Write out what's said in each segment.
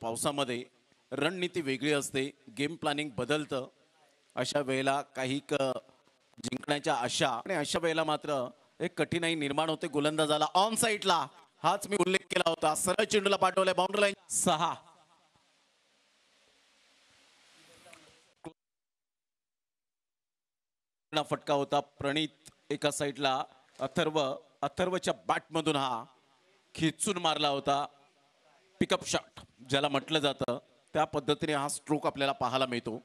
पावसामध्ये रणनीती वेगळी असते, गेम प्लॅनिंग बदलतं. अशा वेळेला काही जिंकण्याच्या आशा आणि अशा वेळेला मात्र एक कठीणाई निर्माण होते. गोलंदाजाला ऑन साईडला हाच मी उल्लेख केला होता. सरळ चेंडूला पाठवले बाउंड्री लाईन 6. फटका होता. प्रणित एका साईडला, अथर्वच्या बॅटमधून हा खेचून मारला होता. पिकअप शॉट ज्याला म्हटलं जातं, त्या पद्धतीने हा स्ट्रोक आपल्याला पाहायला मिळतो.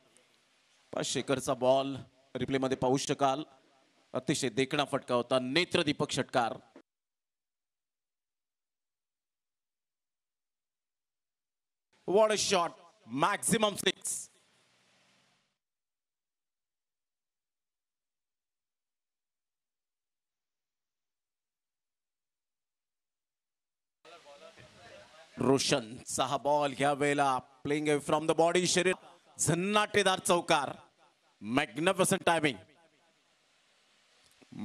शेखरचा बॉल रिप्ले मध्ये पाहू शकाल. अतिशय देखणा फटका होता. नेत्रदीपक षटकार. What a shot, maximum 6. रोशनचा हा बॉल ह्या वेळेला प्लेइंग फ्रॉम द बॉडी, शरीर झन्नाटेदार चौकार. Magnificent timing.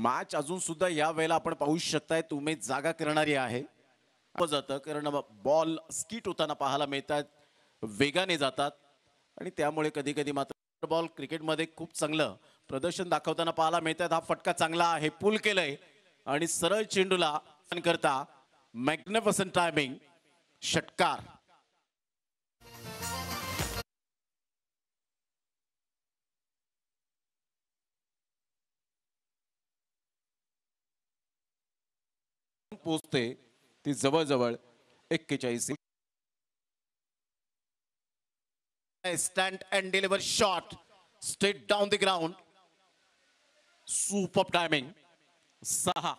मॅच अजून सुद्धा या वेळेला आपण पाहू शकताय तुम्ही जागा करणारी आहे. जातं कारण बॉल स्किट होताना पाहायला मिळतात, वेगाने जातात आणि त्यामुळे कधी कधी मात्र बॉल क्रिकेटमध्ये खूप चांगलं प्रदर्शन दाखवताना पाहायला मिळतात. हा फटका चांगला आहे, पुल केलंय आणि सरळ चेंडूला करता मॅग्निफिसंट टायमिंग. षटकार. पोचते ती जवळजवळ 41. Stand and deliver shot straight down the ground. Super timing. 6.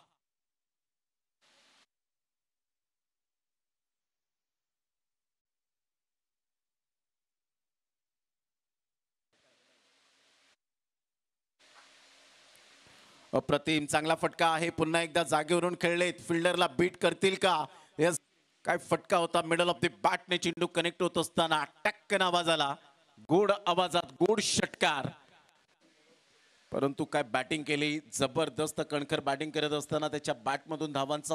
अप्रतिम चांगला फटका आहे. पुन्हा एकदा जागेवरून खेळलेत. फिल्डरला बीट करतील का? यस. काय फटका होता. मिडल ऑफ द बॅटने चेंडू कनेक्ट होत असताना टक्कन आवाज आला. गोड आवाजात गोड षटकार. परंतु काय बॅटिंग केली, जबरदस्त कणखर बॅटिंग करत असताना त्याच्या बॅटमधून धावांचा